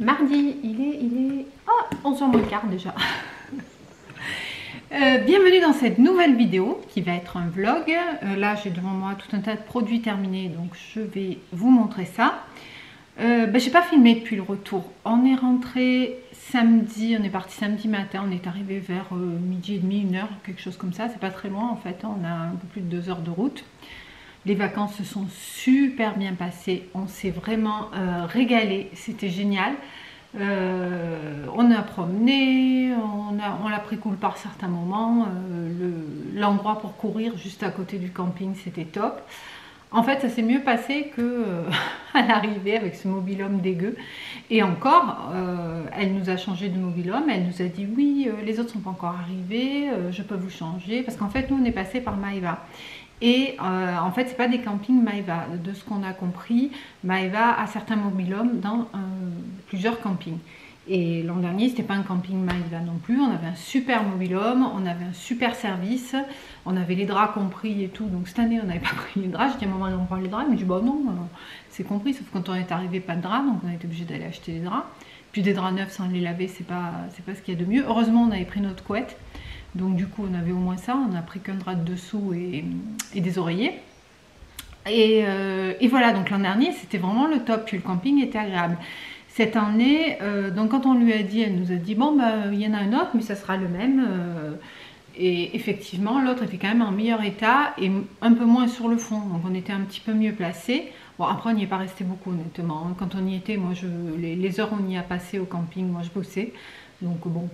Mardi, il est oh, 11h moins le quart déjà. Bienvenue dans cette nouvelle vidéo qui va être un vlog. Là j'ai devant moi tout un tas de produits terminés, donc je vais vous montrer ça. J'ai pas filmé depuis le retour. On est rentré samedi, on est parti samedi matin, on est arrivé vers midi et demi, 1h, quelque chose comme ça. C'est pas très loin en fait, on a un peu plus de 2 heures de route. Les vacances se sont super bien passées, on s'est vraiment régalé, c'était génial. On a promené, on l'a pris cool par certains moments. L'endroit pour courir juste à côté du camping, c'était top. En fait, ça s'est mieux passé que à l'arrivée avec ce mobil-home dégueu. Et encore, elle nous a changé de mobil-home. Elle nous a dit oui, les autres sont pas encore arrivés, je peux vous changer. Parce qu'en fait, nous, on est passé par Maeva. Et en fait, c'est pas des campings Maeva. De ce qu'on a compris, Maeva a certains mobil-homes dans plusieurs campings. Et l'an dernier, c'était pas un camping Maeva non plus. On avait un super mobil-home, on avait un super service, on avait les draps compris et tout. Donc cette année, on n'avait pas pris les draps. Je dis à maman, on prend les draps. Elle me dit, bah non, c'est compris. Sauf quand on est arrivé, pas de draps, donc on a été obligé d'aller acheter des draps. Puis des draps neufs sans les laver, c'est pas ce qu'il y a de mieux. Heureusement, on avait pris notre couette. Donc du coup, on avait au moins ça. On a pris qu'un drap de dessous et des oreillers. Et voilà, donc l'an dernier, c'était vraiment le top. Puis le camping était agréable. Cette année, donc quand on lui a dit, elle nous a dit bon il y en a un autre, mais ça sera le même. Et effectivement, l'autre était quand même en meilleur état et un peu moins sur le fond. Donc on était un petit peu mieux placé. Bon, après on n'y est pas resté beaucoup honnêtement. Quand on y était, moi les heures on y a passé au camping, moi je bossais. Donc bon,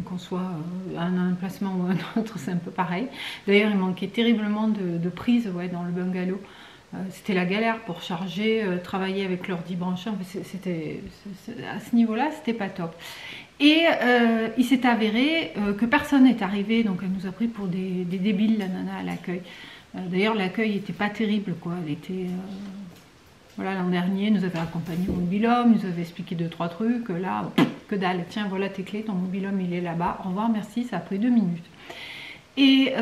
qu'on soit à un emplacement ou un autre, c'est un peu pareil. D'ailleurs, il manquait terriblement de prise dans le bungalow. C'était la galère pour charger, travailler avec l'ordi branché. En fait, à ce niveau-là, c'était pas top. Et il s'est avéré que personne n'est arrivé, donc elle nous a pris pour des débiles, la nana à l'accueil. D'ailleurs, l'accueil n'était pas terrible, quoi. Elle était... Voilà, l'an dernier, nous avait accompagné au mobil-home, nous avait expliqué 2-3 trucs. Là, que dalle. Tiens, voilà tes clés, ton mobil-home, il est là-bas. Au revoir, merci, ça a pris 2 minutes. Et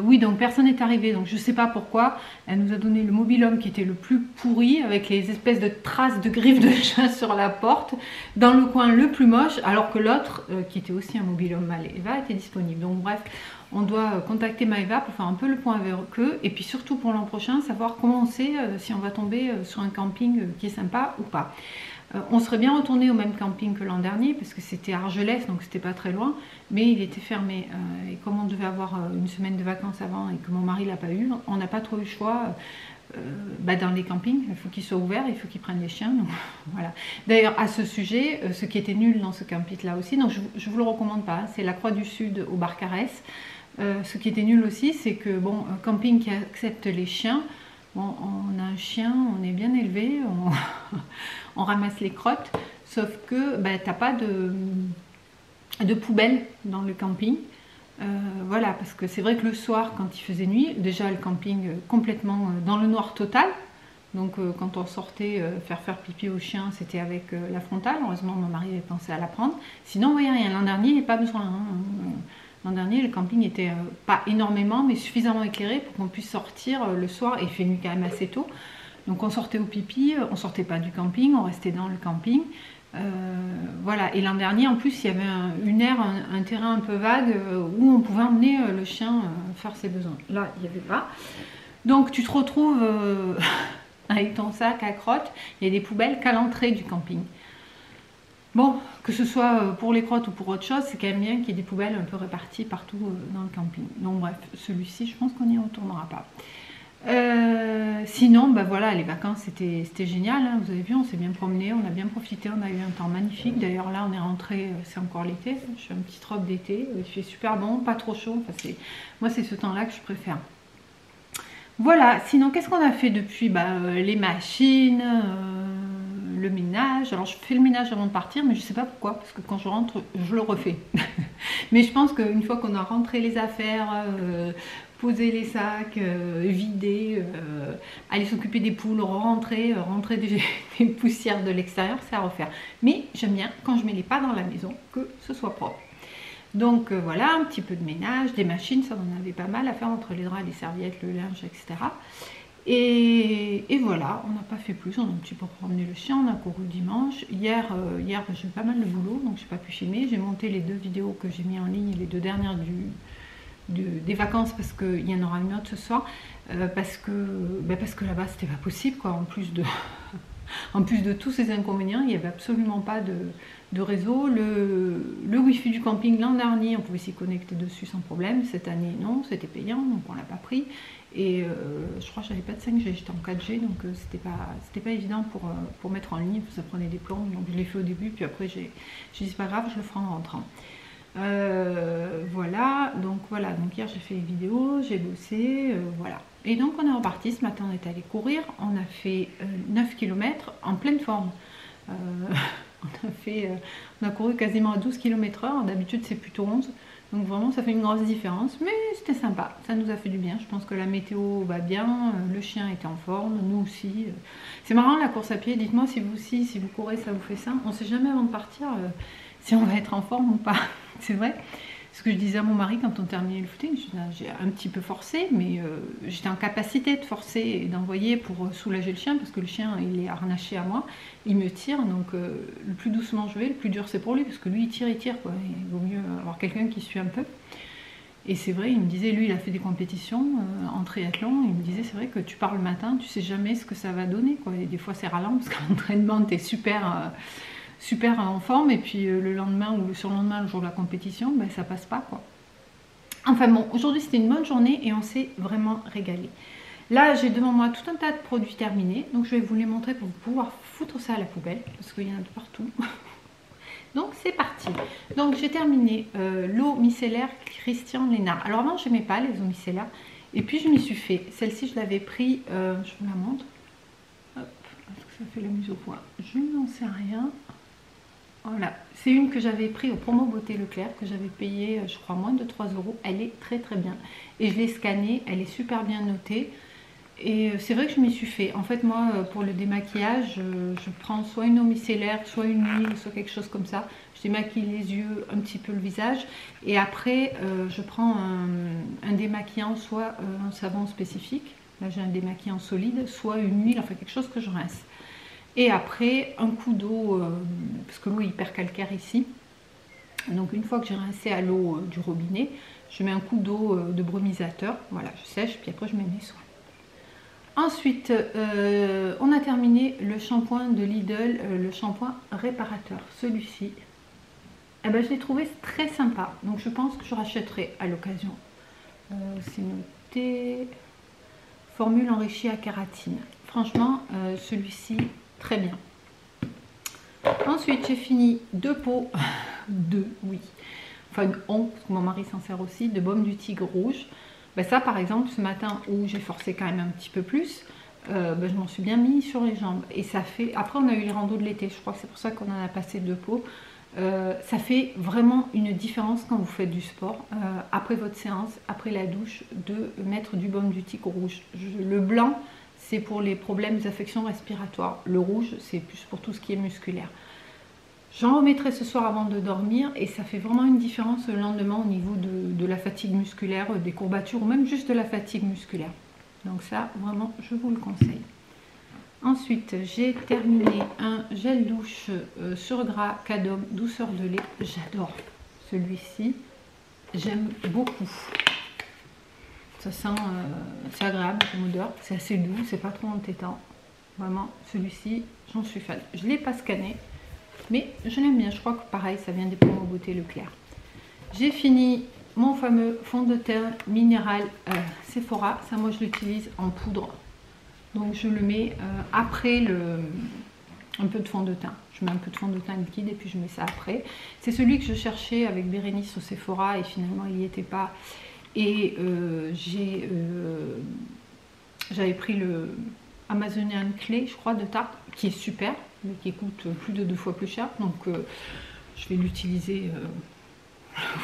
oui, donc personne n'est arrivé, donc je ne sais pas pourquoi. Elle nous a donné le mobil-home qui était le plus pourri, avec les espèces de traces de griffes de chat sur la porte, dans le coin le plus moche, alors que l'autre, qui était aussi un mobil-home Maeva, était disponible. Donc bref, on doit contacter Maeva pour faire un peu le point avec eux, et puis surtout pour l'an prochain, savoir comment on sait si on va tomber sur un camping qui est sympa ou pas. On serait bien retourné au même camping que l'an dernier parce que c'était Argelès, donc c'était pas très loin, mais il était fermé. Et comme on devait avoir une semaine de vacances avant et que mon mari l'a pas eu, on n'a pas trop eu le choix. Dans les campings, il faut qu'ils soient ouverts, il faut qu'ils prennent les chiens. Donc, voilà. D'ailleurs, à ce sujet, ce qui était nul dans ce camping-là aussi, donc je vous le recommande pas, c'est la Croix du Sud au Barcarès. Ce qui était nul aussi, c'est que bon, un camping qui accepte les chiens. Bon, on a un chien, on est bien élevé, on ramasse les crottes, sauf que t'as pas de poubelle dans le camping. Voilà, parce que c'est vrai que le soir, quand il faisait nuit, déjà le camping complètement dans le noir total. Donc quand on sortait faire pipi au chien, c'était avec la frontale. Heureusement, mon mari avait pensé à la prendre. Sinon, vous voyez rien. L'an dernier, il n'y a pas besoin. L'an dernier, le camping était pas énormément, mais suffisamment éclairé pour qu'on puisse sortir le soir. Et il fait nuit quand même assez tôt. Donc on sortait au pipi, on sortait pas du camping, on restait dans le camping. Voilà. Et l'an dernier, en plus, il y avait une aire, un terrain un peu vague où on pouvait emmener le chien faire ses besoins. Là, il n'y avait pas. Donc tu te retrouves avec ton sac à crottes. Il y a des poubelles qu'à l'entrée du camping. Bon, que ce soit pour les crottes ou pour autre chose, c'est quand même bien qu'il y ait des poubelles un peu réparties partout dans le camping. Donc bref, celui-ci, je pense qu'on n'y retournera pas. Sinon, voilà, les vacances, c'était génial. Hein, vous avez vu, on s'est bien promené, on a bien profité, on a eu un temps magnifique. D'ailleurs, là, on est rentré, c'est encore l'été. Je suis en petite robe d'été, il fait super bon, pas trop chaud. Enfin, moi, c'est ce temps-là que je préfère. Voilà, sinon, qu'est-ce qu'on a fait depuis les machines, le ménage. Alors je fais le ménage avant de partir, mais je sais pas pourquoi, parce que quand je rentre, je le refais. Mais je pense qu'une fois qu'on a rentré les affaires, posé les sacs, vidé, aller s'occuper des poules, rentrer des poussières de l'extérieur, c'est à refaire. Mais j'aime bien quand je mets les pas dans la maison, que ce soit propre. Donc voilà, un petit peu de ménage, des machines, ça on en avait pas mal à faire entre les draps, les serviettes, le linge, etc. Et voilà, on n'a pas fait plus, on a un petit peu promené le chien, on a couru dimanche. Hier j'ai eu pas mal de boulot, donc j'ai pas pu filmer. J'ai monté les 2 vidéos que j'ai mis en ligne, les 2 dernières des vacances, parce qu'il y en aura une autre ce soir, parce que là-bas c'était pas possible, quoi. En plus de tous ces inconvénients, il n'y avait absolument pas de réseau. Le wifi du camping l'an dernier, on pouvait s'y connecter dessus sans problème. Cette année, non, c'était payant, donc on l'a pas pris. Et je crois que j'avais pas de 5G, j'étais en 4G, donc c'était pas évident pour mettre en ligne, ça prenait des plombs. Donc je l'ai fait au début, puis après j'ai dit c'est pas grave, je le ferai en rentrant. Voilà, donc hier j'ai fait les vidéos, j'ai bossé, voilà. Et donc on est reparti, ce matin on est allé courir, on a fait 9 km en pleine forme. On a couru quasiment à 12 km/h, d'habitude c'est plutôt 11, donc vraiment ça fait une grosse différence, mais c'était sympa, ça nous a fait du bien. Je pense que la météo va bien, le chien était en forme, nous aussi. C'est marrant la course à pied, dites-moi si vous aussi, si vous courez ça vous fait ça, on sait jamais avant de partir si on va être en forme ou pas. C'est vrai, ce que je disais à mon mari quand on terminait le footing, j'ai un petit peu forcé, mais j'étais en capacité de forcer et d'envoyer pour soulager le chien, parce que le chien il est harnaché à moi, il me tire, donc le plus doucement je vais, le plus dur c'est pour lui, parce que lui il tire quoi. Il vaut mieux avoir quelqu'un qui suit un peu. Et c'est vrai, il me disait, lui il a fait des compétitions en triathlon, il me disait c'est vrai que tu pars le matin, tu sais jamais ce que ça va donner, quoi. Et des fois c'est ralent, parce qu'à l'entraînement t'es super en forme, et puis le lendemain ou le surlendemain, le jour de la compétition, ben, ça passe pas, quoi. Enfin bon, aujourd'hui c'était une bonne journée et on s'est vraiment régalé. Là j'ai devant moi tout un tas de produits terminés, donc je vais vous les montrer pour pouvoir foutre ça à la poubelle, parce qu'il y en a de partout. Donc c'est parti. Donc j'ai terminé l'eau micellaire Christian Lénard. Alors avant je n'aimais pas les eaux micellaires, et puis je m'y suis fait. Celle-ci je l'avais pris, je vous la montre. Hop, est-ce que ça fait la mise au point? Je n'en sais rien. Voilà, c'est une que j'avais pris au promo Beauté Leclerc, que j'avais payé je crois moins de 3 €. Elle est très très bien, et je l'ai scannée, elle est super bien notée, et c'est vrai que je m'y suis fait. En fait moi pour le démaquillage, je prends soit une eau micellaire, soit une huile, soit quelque chose comme ça. Je démaquille les yeux, un petit peu le visage, et après je prends un démaquillant, soit un savon spécifique, là j'ai un démaquillant solide, soit une huile, enfin quelque chose que je rince. Et après, un coup d'eau, parce que l'eau est hyper calcaire ici. Donc une fois que j'ai rincé à l'eau du robinet, je mets un coup d'eau de brumisateur. Voilà, je sèche, puis après je mets mes soins. Ensuite, on a terminé le shampoing de Lidl, le shampoing réparateur. Celui-ci, eh ben, je l'ai trouvé très sympa. Donc je pense que je rachèterai à l'occasion. C'est noté, formule enrichie à kératine. Franchement, celui-ci... très bien. Ensuite, j'ai fini 2 pots, oui, enfin une once, parce que mon mari s'en sert aussi, de baume du tigre rouge. Ben ça, par exemple, ce matin où j'ai forcé quand même un petit peu plus, ben je m'en suis bien mis sur les jambes. Et ça fait, après on a eu les randos de l'été, je crois que c'est pour ça qu'on en a passé 2 pots. Ça fait vraiment une différence quand vous faites du sport, après votre séance, après la douche, de mettre du baume du tigre rouge. Le blanc, c'est pour les problèmes des affections respiratoires. Le rouge, c'est plus pour tout ce qui est musculaire. J'en remettrai ce soir avant de dormir, et ça fait vraiment une différence le lendemain au niveau de la fatigue musculaire, des courbatures, ou même juste de la fatigue musculaire. Donc ça, vraiment, je vous le conseille. Ensuite, j'ai terminé un gel douche sur gras Cadom douceur de lait. J'adore celui-ci, j'aime beaucoup. Ça sent, c'est agréable comme odeur, c'est assez doux, c'est pas trop entêtant. Vraiment, celui-ci, j'en suis fan. Je ne l'ai pas scanné, mais je l'aime bien. Je crois que pareil, ça vient des Promo Beauté Leclerc. J'ai fini mon fameux fond de teint minéral Sephora. Ça, moi, je l'utilise en poudre. Donc, je le mets après un peu de fond de teint. Je mets un peu de fond de teint liquide et puis je mets ça après. C'est celui que je cherchais avec Bérénice au Sephora et finalement, il n'y était pas. Et j'avais pris le Amazonian Clay, je crois, de Tarte, qui est super, mais qui coûte plus de 2 fois plus cher. Donc je vais l'utiliser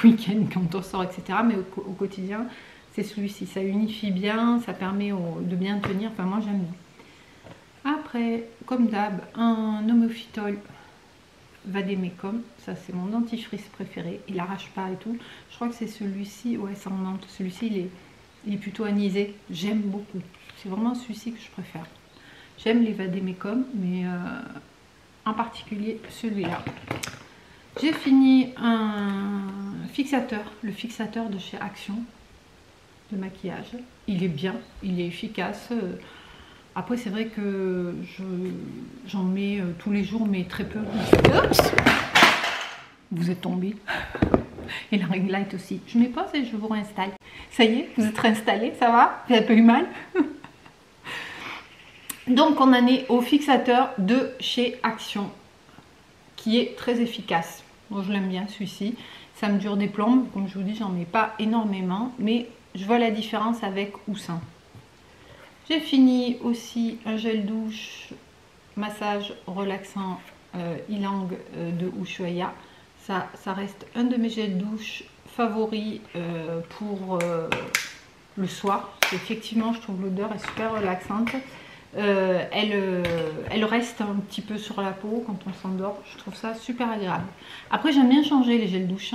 le week-end quand on sort, etc. Mais au quotidien, c'est celui-ci. Ça unifie bien, ça permet de bien tenir. Enfin, moi, j'aime bien. Après, comme d'hab, un Omophytol Vademecum, ça c'est mon dentifrice préféré, il arrache pas et tout. Je crois que c'est celui-ci, ouais, ça en menthe. Celui-ci il est plutôt anisé, j'aime beaucoup. C'est vraiment celui-ci que je préfère. J'aime les Vademecum, mais en particulier celui-là. J'ai fini un fixateur, le fixateur de chez Action de maquillage. Il est bien, il est efficace. Après, c'est vrai que j'en mets tous les jours, mais très peu. Oups, vous êtes tombé. Et la ring light aussi. Je mets pause et je vous réinstalle. Ça y est, vous êtes réinstallé, ça va? Vous avez pas eu mal? Donc, on en est au fixateur de chez Action, qui est très efficace. Moi, je l'aime bien, celui-ci. Ça me dure des plombes. Comme je vous dis, j'en mets pas énormément, mais je vois la différence avec ou sans. J'ai fini aussi un gel douche massage relaxant Ylang de Ushuaïa. Ça reste un de mes gels douche favoris pour le soir. Effectivement, je trouve l'odeur est super relaxante. Elle reste un petit peu sur la peau quand on s'endort. Je trouve ça super agréable. Après, j'aime bien changer les gels douche.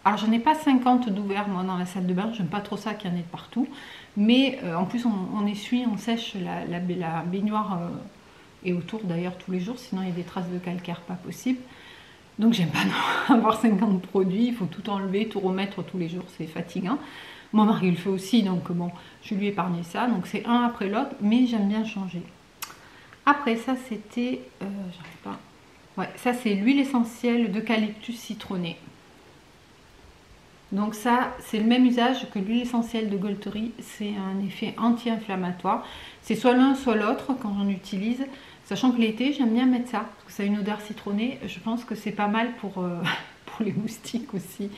Alors, je n'ai pas 50 d'ouvert moi dans la salle de bain. J'aime pas trop ça qu'il y en ait de partout. Mais en plus, on essuie, on sèche la baignoire et autour d'ailleurs tous les jours. Sinon, il y a des traces de calcaire, pas possible. Donc, j'aime pas avoir 50 produits. Il faut tout enlever, tout remettre tous les jours. C'est fatigant. Mon mari le fait aussi, donc bon, je lui ai épargné ça. Donc c'est un après l'autre, mais j'aime bien changer. Après ça, c'était, j'arrive pas. Ouais, ça c'est l'huile essentielle d'eucalyptus citronné. Donc ça, c'est le même usage que l'huile essentielle de Golterie. C'est un effet anti-inflammatoire. C'est soit l'un, soit l'autre quand j'en utilise. Sachant que l'été, j'aime bien mettre ça, parce que ça a une odeur citronnée. Je pense que c'est pas mal pour les moustiques aussi.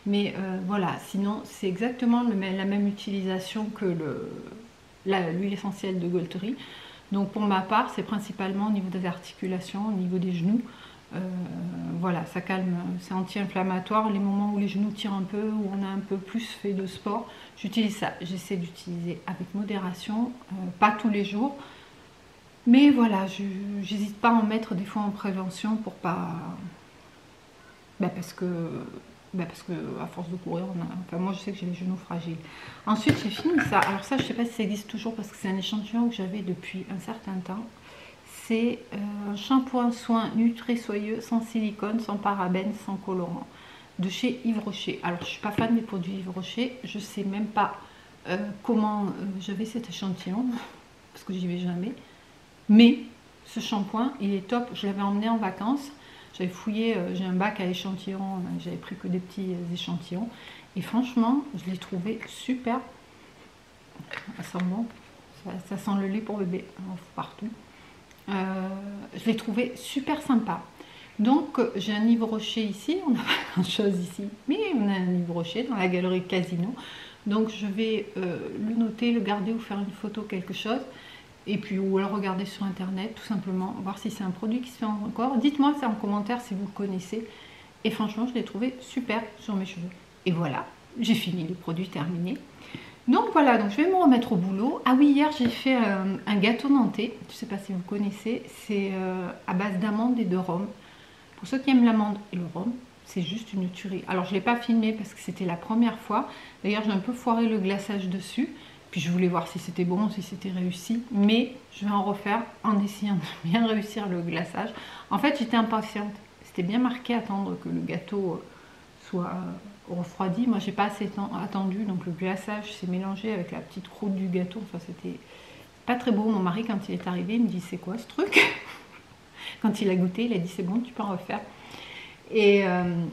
Mais voilà, sinon c'est exactement la même utilisation que l'huile essentielle de Golterie. Donc pour ma part, c'est principalement au niveau des articulations, au niveau des genoux. Voilà, ça calme, c'est anti-inflammatoire. Les moments où les genoux tirent un peu, où on a un peu plus fait de sport, j'utilise ça. J'essaie d'utiliser avec modération, pas tous les jours. Mais voilà, j'hésite pas à en mettre des fois en prévention pour pas... parce que à force de courir, enfin moi je sais que j'ai les genoux fragiles. Ensuite j'ai fini ça. Alors ça je sais pas si ça existe toujours parce que c'est un échantillon que j'avais depuis un certain temps. C'est un shampoing soin nutri-soyeux sans silicone, sans parabènes, sans colorant de chez Yves Rocher. Alors je suis pas fan des produits Yves Rocher, je sais même pas comment j'avais cet échantillon parce que j'y vais jamais. Mais ce shampoing il est top. Je l'avais emmené en vacances. J'avais fouillé, j'ai un bac à échantillons, j'avais pris que des petits échantillons. Et franchement, je l'ai trouvé super. Ça sent bon, ça sent le lait pour bébé, partout. Je l'ai trouvé super sympa. Donc, j'ai un Yves Rocher ici, on n'a pas grand chose ici, mais on a un Yves Rocher dans la galerie Casino. Donc, je vais le noter, le garder ou faire une photo, quelque chose. Et puis, ou alors regarder sur internet, tout simplement, voir si c'est un produit qui se fait encore. Dites-moi ça en commentaire si vous le connaissez. Et franchement, je l'ai trouvé super sur mes cheveux. Et voilà, j'ai fini les produits terminés. Donc voilà, donc je vais me remettre au boulot. Ah oui, hier j'ai fait un gâteau nantais. Je ne sais pas si vous connaissez. C'est à base d'amandes et de rhum. Pour ceux qui aiment l'amande et le rhum, c'est juste une tuerie. Alors je ne l'ai pas filmé parce que c'était la première fois. D'ailleurs, j'ai un peu foiré le glaçage dessus. Puis je voulais voir si c'était bon, si c'était réussi. Mais je vais en refaire en essayant de bien réussir le glaçage. En fait, j'étais impatiente. C'était bien marqué attendre que le gâteau soit refroidi. Moi, j'ai pas assez attendu. Donc le glaçage s'est mélangé avec la petite croûte du gâteau. Enfin, c'était pas très beau. Mon mari, quand il est arrivé, il me dit c'est quoi ce truc? Quand il a goûté, il a dit c'est bon, tu peux en refaire. Et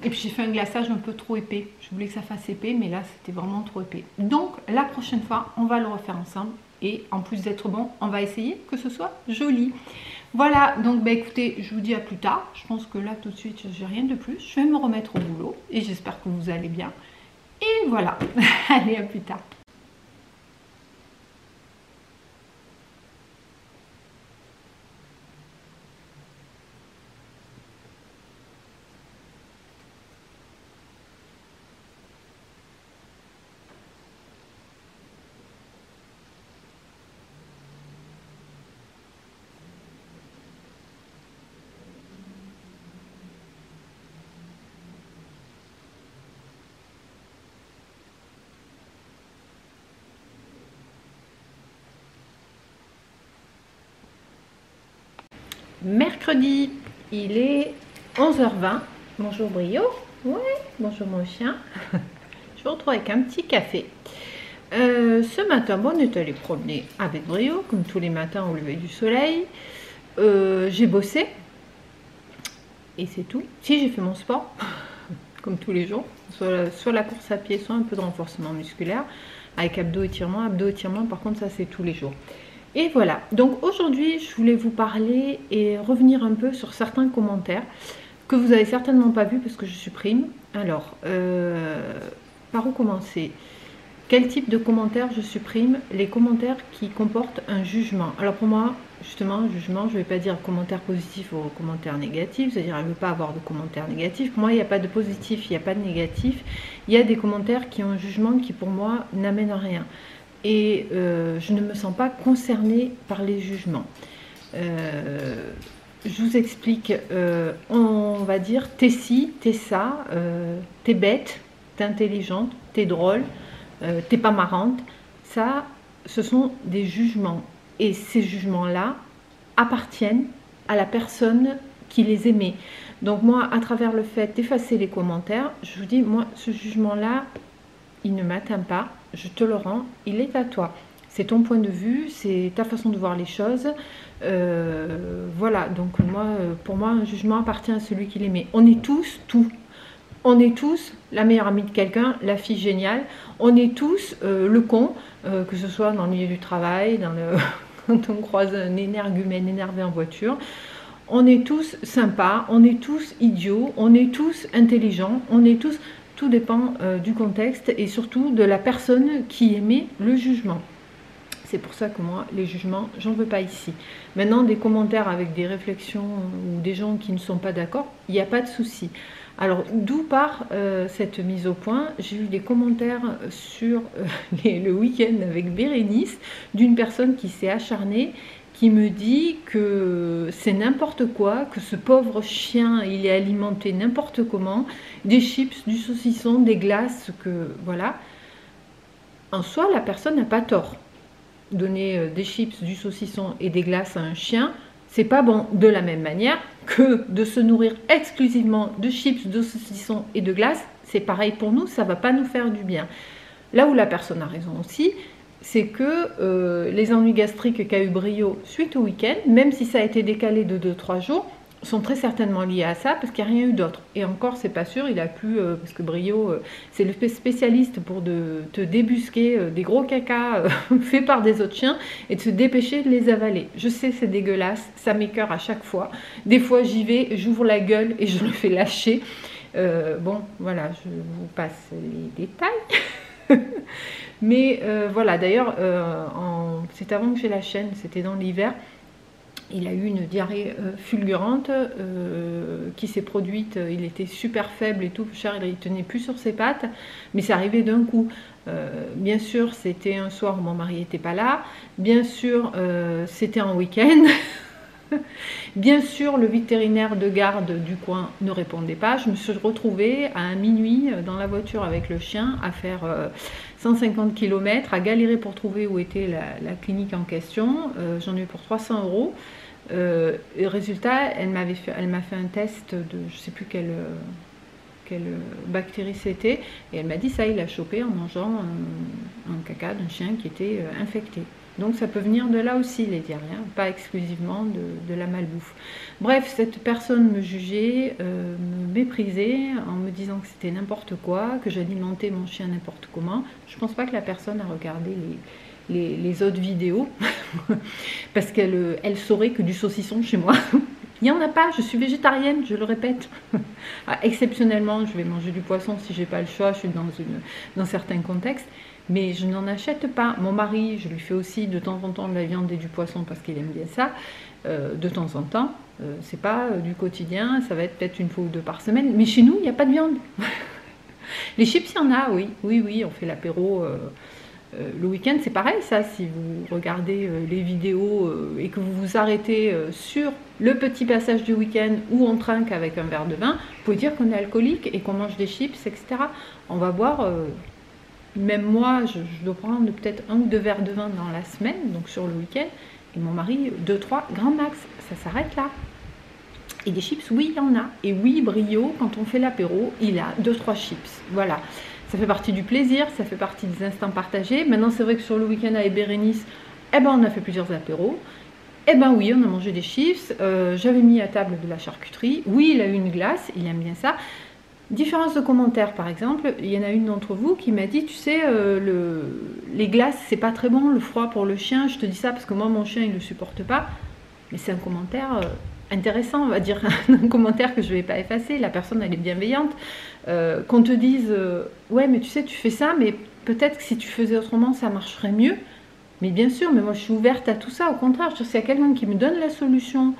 puis j'ai fait un glaçage un peu trop épais. Je voulais que ça fasse épais, mais là c'était vraiment trop épais. Donc la prochaine fois, on va le refaire ensemble. Et en plus d'être bon, on va essayer que ce soit joli. Voilà, donc écoutez, je vous dis à plus tard. Je pense que là tout de suite, j'ai rien de plus. Je vais me remettre au boulot et j'espère que vous allez bien. Et voilà, allez, à plus tard. mercredi, il est 11h20. Bonjour Brio. Ouais, bonjour mon chien. Je vous retrouve avec un petit café. Ce matin, bon, on est allé promener avec Brio, comme tous les matins au lever du soleil. J'ai bossé. Et c'est tout. Si, j'ai fait mon sport, comme tous les jours. Soit la course à pied, soit un peu de renforcement musculaire. Avec abdos étirement. Abdos étirement, par contre, ça c'est tous les jours. Et voilà, donc aujourd'hui je voulais vous parler et revenir un peu sur certains commentaires que vous avez certainement pas vus parce que je supprime. Alors, par où commencer? Quel type de commentaires je supprime? Les commentaires qui comportent un jugement. Alors pour moi, justement, un jugement, je ne vais pas dire commentaire positif ou commentaire négatif, c'est-à-dire elle ne veut pas avoir de commentaires négatifs. Pour moi, il n'y a pas de positif, il n'y a pas de négatif. Il y a des commentaires qui ont un jugement qui pour moi n'amènent à rien. Et je ne me sens pas concernée par les jugements. Je vous explique, on va dire t'es ci, t'es ça, t'es bête, t'es intelligente, t'es drôle, t'es pas marrante. Ça, ce sont des jugements. Et ces jugements-là appartiennent à la personne qui les émet. Donc moi, à travers le fait d'effacer les commentaires, je vous dis, moi, ce jugement-là, il ne m'atteint pas, je te le rends, il est à toi. C'est ton point de vue, c'est ta façon de voir les choses. Voilà, donc moi, pour moi, un jugement appartient à celui qui l'émet. On est tous tout. On est tous la meilleure amie de quelqu'un, la fille géniale. On est tous le con, que ce soit dans le milieu du travail, quand on croise un énergumène énervé en voiture. On est tous sympas, on est tous idiots, on est tous intelligents, on est tous... Tout dépend du contexte et surtout de la personne qui émet le jugement. C'est pour ça que moi, les jugements, j'en veux pas ici. Maintenant, des commentaires avec des réflexions ou des gens qui ne sont pas d'accord, il n'y a pas de souci. Alors, d'où part cette mise au point? J'ai eu des commentaires sur le week-end avec Bérénice d'une personne qui s'est acharnée, qui me dit que c'est n'importe quoi, que ce pauvre chien, il est alimenté n'importe comment, des chips, du saucisson, des glaces, que voilà. En soi, la personne n'a pas tort. Donner des chips, du saucisson et des glaces à un chien, c'est pas bon. De la même manière que de se nourrir exclusivement de chips, de saucisson et de glaces, c'est pareil pour nous, ça va pas nous faire du bien. Là où la personne a raison aussi, c'est que les ennuis gastriques qu'a eu Brio suite au week-end, même si ça a été décalé de 2-3 jours, sont très certainement liés à ça parce qu'il n'y a rien eu d'autre. Et encore, c'est pas sûr, il a plu, parce que Brio, c'est le spécialiste pour te débusquer des gros cacas faits par des autres chiens et de se dépêcher de les avaler. Je sais, c'est dégueulasse, ça m'écoeure à chaque fois. Des fois, j'y vais, j'ouvre la gueule et je le fais lâcher. Bon, voilà, je vous passe les détails. Mais voilà, d'ailleurs, c'est avant que j'ai la chaîne, c'était dans l'hiver, il a eu une diarrhée fulgurante qui s'est produite, il était super faible et tout, cher, il ne tenait plus sur ses pattes, mais c'est arrivé d'un coup. Bien sûr, c'était un soir où mon mari n'était pas là, bien sûr, c'était un week-end. Bien sûr, le vétérinaire de garde du coin ne répondait pas. Je me suis retrouvée à minuit dans la voiture avec le chien à faire 150 km, à galérer pour trouver où était la clinique en question. J'en ai eu pour 300 €. Et résultat, elle m'a fait un test de je ne sais plus quelle bactérie c'était. Et elle m'a dit ça, il a chopé en mangeant un caca d'un chien qui était infecté. Donc ça peut venir de là aussi les diarrhées, hein, pas exclusivement de la malbouffe. Bref, cette personne me jugeait, me méprisait en me disant que c'était n'importe quoi, que j'alimentais mon chien n'importe comment. Je ne pense pas que la personne a regardé les autres vidéos parce qu'elle saurait que du saucisson chez moi. Il n'y en a pas, je suis végétarienne, je le répète. Exceptionnellement, je vais manger du poisson si je n'ai pas le choix, je suis dans certains contextes. Mais je n'en achète pas. Mon mari, je lui fais aussi de temps en temps de la viande et du poisson parce qu'il aime bien ça, de temps en temps. C'est pas du quotidien, ça va être peut-être une fois ou deux par semaine. Mais chez nous, il n'y a pas de viande. Les chips, il y en a, oui. Oui, on fait l'apéro le week-end. C'est pareil, ça, si vous regardez les vidéos et que vous vous arrêtez sur le petit passage du week-end où on trinque avec un verre de vin, vous pouvez dire qu'on est alcoolique et qu'on mange des chips, etc. On va boire... Même moi, je dois prendre peut-être 1 ou 2 verres de vin dans la semaine, donc sur le week-end, et mon mari, 2-3, grand max, ça s'arrête là. Et des chips, oui, il y en a. Et oui, Brio, quand on fait l'apéro, il a 2-3 chips. Voilà. Ça fait partie du plaisir, ça fait partie des instants partagés. Maintenant, c'est vrai que sur le week-end avec Bérénice, eh ben, on a fait plusieurs apéros. Eh ben oui, on a mangé des chips. J'avais mis à table de la charcuterie. Oui, il a eu une glace, il aime bien ça. Différence de commentaires, par exemple, il y en a une d'entre vous qui m'a dit, tu sais, les glaces, c'est pas très bon, le froid pour le chien. Je te dis ça parce que moi, mon chien, il ne le supporte pas. Mais c'est un commentaire intéressant, on va dire, un commentaire que je ne vais pas effacer. La personne, elle est bienveillante. Qu'on te dise, ouais, mais tu sais, tu fais ça, mais peut-être que si tu faisais autrement, ça marcherait mieux. Mais bien sûr, mais moi, je suis ouverte à tout ça. Au contraire, s'il y a quelqu'un qui me donne la solution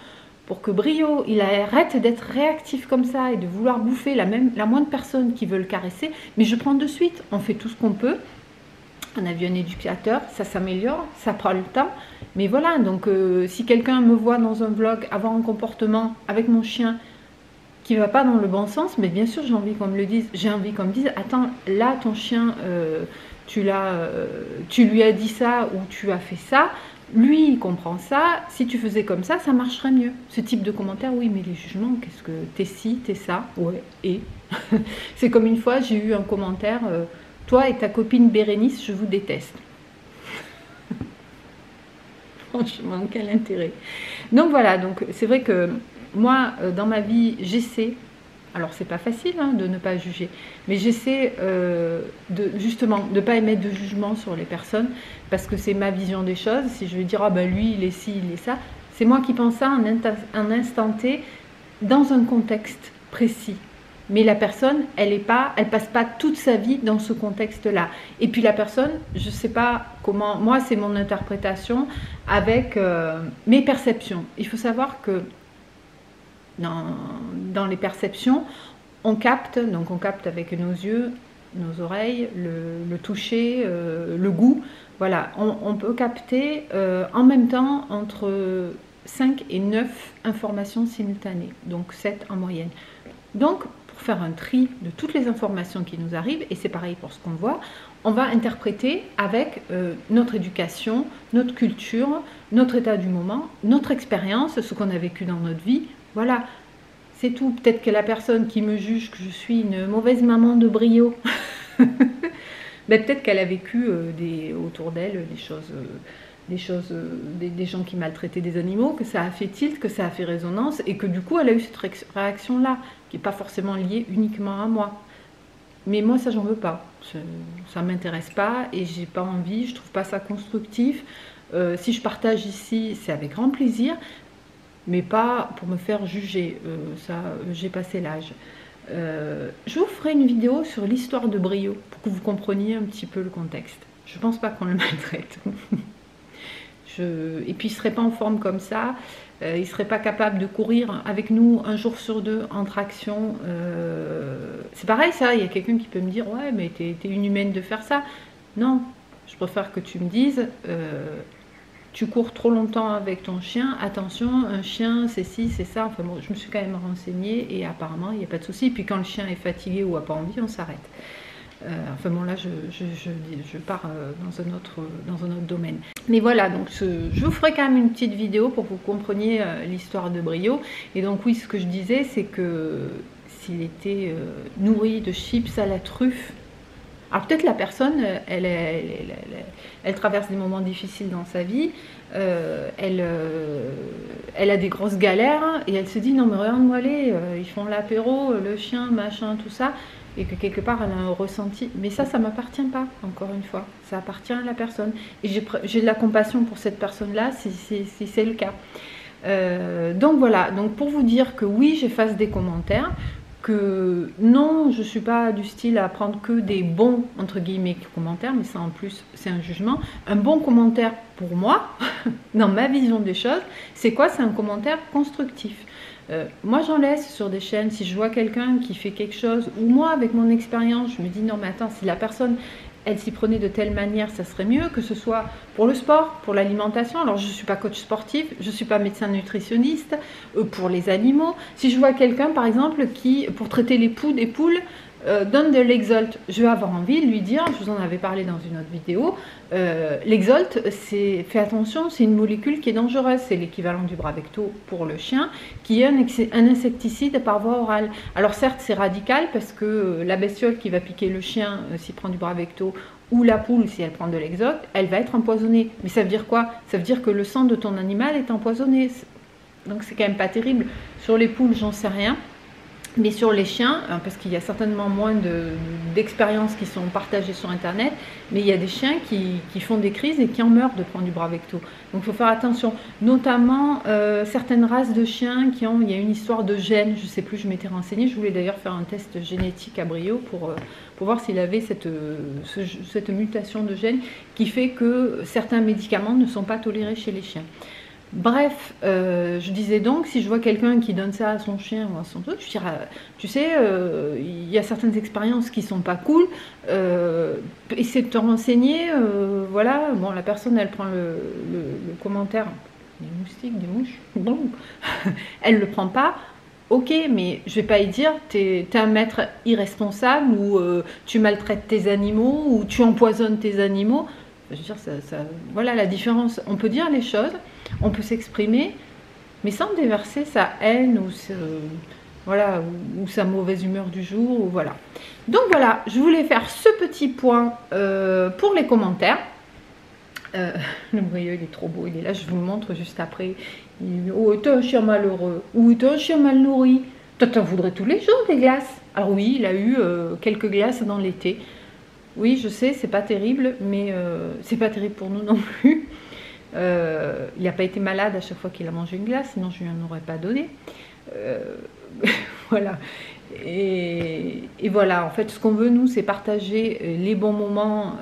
pour que Brio, il arrête d'être réactif comme ça et de vouloir bouffer la moindre personne qui veut le caresser, mais je prends de suite. On fait tout ce qu'on peut. On a vu un éducateur, ça s'améliore, ça prend le temps. Mais voilà, donc si quelqu'un me voit dans un vlog avoir un comportement avec mon chien qui ne va pas dans le bon sens, mais bien sûr j'ai envie qu'on me le dise. J'ai envie qu'on me dise, attends, là ton chien, tu lui as dit ça ou tu as fait ça, lui il comprend ça, si tu faisais comme ça, ça marcherait mieux. Ce type de commentaire, oui, mais les jugements, qu'est-ce que t'es ci, t'es ça, ouais, et c'est comme une fois, j'ai eu un commentaire, toi et ta copine Bérénice, je vous déteste. Franchement, quel intérêt. Donc voilà, donc c'est vrai que moi, dans ma vie, j'essaie, alors c'est pas facile hein, de ne pas juger, mais j'essaie justement de ne pas émettre de jugement sur les personnes, parce que c'est ma vision des choses. Si je vais dire, ah ben lui, il est ci, il est ça, c'est moi qui pense ça en instant T, dans un contexte précis. Mais la personne, elle passe pas toute sa vie dans ce contexte-là. Et puis la personne, je sais pas comment, moi c'est mon interprétation avec mes perceptions. Il faut savoir que dans les perceptions, on capte avec nos yeux, nos oreilles, le toucher, le goût. Voilà, on peut capter en même temps entre 5 et 9 informations simultanées, donc 7 en moyenne. Donc, pour faire un tri de toutes les informations qui nous arrivent, et c'est pareil pour ce qu'on voit, on va interpréter avec notre éducation, notre culture, notre état du moment, notre expérience, ce qu'on a vécu dans notre vie. Voilà, c'est tout. Peut-être que la personne qui me juge que je suis une mauvaise maman de Brio, ben, peut-être qu'elle a vécu autour d'elle des gens qui maltraitaient des animaux, que ça a fait tilt, que ça a fait résonance, et que du coup elle a eu cette réaction-là, qui n'est pas forcément liée uniquement à moi. Mais moi, ça, j'en veux pas. Ça ne m'intéresse pas et j'ai pas envie, je trouve pas ça constructif. Si je partage ici, c'est avec grand plaisir, mais pas pour me faire juger. Ça, j'ai passé l'âge. Je vous ferai une vidéo sur l'histoire de Brio pour que vous compreniez un petit peu le contexte. Je pense pas qu'on le maltraite. Et puis il ne serait pas en forme comme ça, il ne serait pas capable de courir avec nous un jour sur deux en traction. C'est pareil ça, il y a quelqu'un qui peut me dire, ouais mais t'es une humaine de faire ça. Non, je préfère que tu me dises, tu cours trop longtemps avec ton chien, attention, un chien c'est ci, c'est ça. Enfin bon, je me suis quand même renseignée et apparemment il n'y a pas de souci. Puis quand le chien est fatigué ou n'a pas envie, on s'arrête. Enfin bon, là je pars dans un autre domaine. Mais voilà, donc je vous ferai quand même une petite vidéo pour que vous compreniez l'histoire de Brio. Et donc oui, ce que je disais, c'est que s'il était nourri de chips à la truffe, alors peut-être la personne, elle traverse des moments difficiles dans sa vie, elle a des grosses galères et elle se dit non mais regarde-moi ils font l'apéro, le chien, machin, tout ça. Et que quelque part elle a un ressenti, mais ça m'appartient pas, encore une fois, ça appartient à la personne, et j'ai de la compassion pour cette personne là si c'est le cas. Donc voilà, donc pour vous dire que oui, j'efface des commentaires, que non, je suis pas du style à prendre que des bons entre guillemets commentaires, mais ça en plus c'est un jugement. Un bon commentaire pour moi dans ma vision des choses, c'est quoi? C'est un commentaire constructif. Moi j'en laisse sur des chaînes, si je vois quelqu'un qui fait quelque chose, ou moi avec mon expérience, je me dis non mais attends, si la personne elle s'y prenait de telle manière, ça serait mieux, que ce soit pour le sport, pour l'alimentation. Alors je ne suis pas coach sportif, je ne suis pas médecin nutritionniste, pour les animaux. Si je vois quelqu'un par exemple qui, pour traiter les poux des poules, donne de l'Exolt, je vais avoir envie de lui dire, je vous en avais parlé dans une autre vidéo, l'Exolt, fais attention, c'est une molécule qui est dangereuse, c'est l'équivalent du Bravecto pour le chien, qui est un insecticide par voie orale. Alors certes, c'est radical parce que la bestiole qui va piquer le chien s'il prend du Bravecto, ou la poule, si elle prend de l'Exolt, elle va être empoisonnée. Mais ça veut dire quoi? Ça veut dire que le sang de ton animal est empoisonné. Donc c'est quand même pas terrible. Sur les poules, j'en sais rien. Mais sur les chiens, parce qu'il y a certainement moins d'expériences qui sont partagées sur Internet, mais il y a des chiens qui font des crises et qui en meurent de prendre du Bravecto. Donc il faut faire attention. Notamment certaines races de chiens il y a une histoire de gènes, je ne sais plus, je m'étais renseignée. Je voulais d'ailleurs faire un test génétique à Brio pour voir s'il avait cette mutation de gènes qui fait que certains médicaments ne sont pas tolérés chez les chiens. Bref, je disais donc, si je vois quelqu'un qui donne ça à son chien ou à son truc, je dirais, tu sais, il y a certaines expériences qui sont pas cool, essaie de te renseigner, voilà, bon, la personne, elle prend le commentaire, des moustiques, des mouches, bon, elle le prend pas, ok, mais je vais pas y dire, t'es un maître irresponsable, ou tu maltraites tes animaux, ou tu empoisonnes tes animaux. Je veux dire, voilà la différence. On peut dire les choses, on peut s'exprimer, mais sans déverser sa haine voilà, ou sa mauvaise humeur du jour. Ou voilà. Donc voilà, je voulais faire ce petit point pour les commentaires. Le Brio, il est trop beau, il est là, je vous le montre juste après. Oh, t'es un chien malheureux, ou t'es un chien mal nourri. Toi, t'en voudrais tous les jours des glaces. Alors oui, il a eu quelques glaces dans l'été. Oui, je sais, c'est pas terrible, mais c'est pas terrible pour nous non plus. Il n'a pas été malade à chaque fois qu'il a mangé une glace, sinon je lui en aurais pas donné. Voilà. Et voilà, en fait, ce qu'on veut, nous, c'est partager les bons moments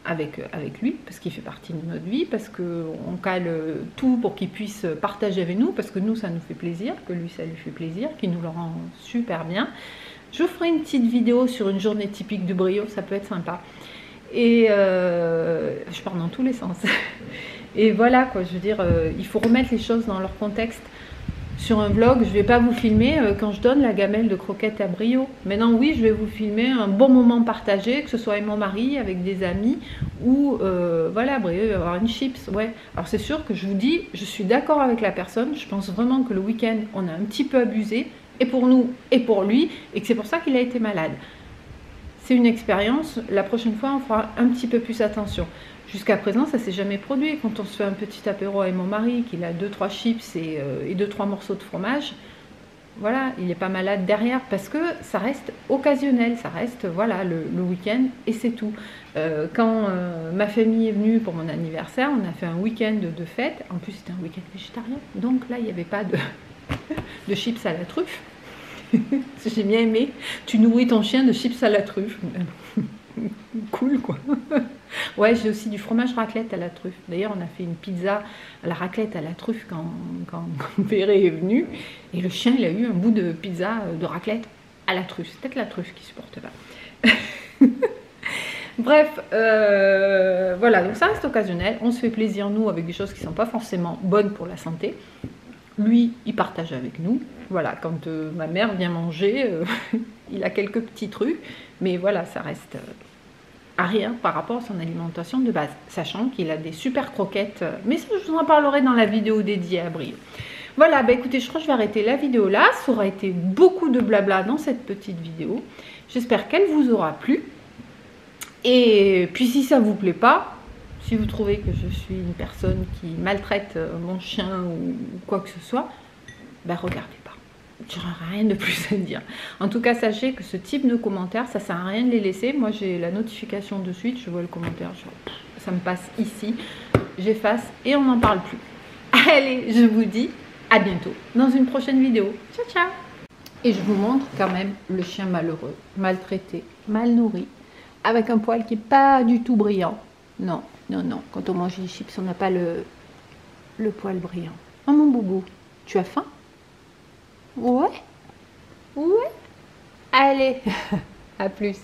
avec lui, parce qu'il fait partie de notre vie, parce qu'on cale tout pour qu'il puisse partager avec nous, parce que nous, ça nous fait plaisir, que lui, ça lui fait plaisir, qu'il nous le rend super bien. Je vous ferai une petite vidéo sur une journée typique de Brio, ça peut être sympa. Et je pars dans tous les sens. Et voilà, quoi, je veux dire, il faut remettre les choses dans leur contexte. Sur un vlog, je ne vais pas vous filmer quand je donne la gamelle de croquettes à Brio. Maintenant, oui, je vais vous filmer un bon moment partagé, que ce soit avec mon mari, avec des amis, ou voilà, Brio, il va avoir une chips. Ouais. Alors c'est sûr que je vous dis, je suis d'accord avec la personne, je pense vraiment que le week-end, on a un petit peu abusé, et pour nous, et pour lui, et que c'est pour ça qu'il a été malade. C'est une expérience, la prochaine fois, on fera un petit peu plus attention. Jusqu'à présent, ça ne s'est jamais produit. Quand on se fait un petit apéro avec mon mari, qu'il a 2-3 chips et 2-3 morceaux de fromage, voilà, il n'est pas malade derrière, parce que ça reste occasionnel, ça reste, voilà, le week-end, et c'est tout. Quand ma famille est venue pour mon anniversaire, on a fait un week-end de fête, en plus c'était un week-end végétarien, donc là, il n'y avait pas de chips à la truffe. J'ai bien aimé, tu nourris ton chien de chips à la truffe. Cool, quoi. Ouais, j'ai aussi du fromage raclette à la truffe. D'ailleurs, on a fait une pizza à la raclette à la truffe quand Perret est venu. Et le chien, il a eu un bout de pizza de raclette à la truffe. C'est peut-être la truffe qui supporte pas. Bref, voilà, donc ça reste occasionnel. On se fait plaisir, nous, avec des choses qui ne sont pas forcément bonnes pour la santé. Lui, il partage avec nous. Voilà, quand ma mère vient manger, il a quelques petits trucs. Mais voilà, ça reste à rien par rapport à son alimentation de base. Sachant qu'il a des super croquettes. Mais ça, je vous en parlerai dans la vidéo dédiée à Brio. Voilà, bah écoutez, je crois que je vais arrêter la vidéo là. Ça aura été beaucoup de blabla dans cette petite vidéo. J'espère qu'elle vous aura plu. Et puis si ça ne vous plaît pas, si vous trouvez que je suis une personne qui maltraite mon chien ou quoi que ce soit, ben regardez pas. Je n'aurai rien de plus à dire. En tout cas, sachez que ce type de commentaires, ça ne sert à rien de les laisser. Moi, j'ai la notification de suite, je vois le commentaire, ça me passe ici, j'efface et on n'en parle plus. Allez, je vous dis à bientôt dans une prochaine vidéo. Ciao, ciao! Et je vous montre quand même le chien malheureux, maltraité, mal nourri, avec un poil qui n'est pas du tout brillant. Non, non, non. Quand on mange des chips, on n'a pas le poil brillant. Oh mon boubou, tu as faim? Ouais? Ouais? Allez, à plus.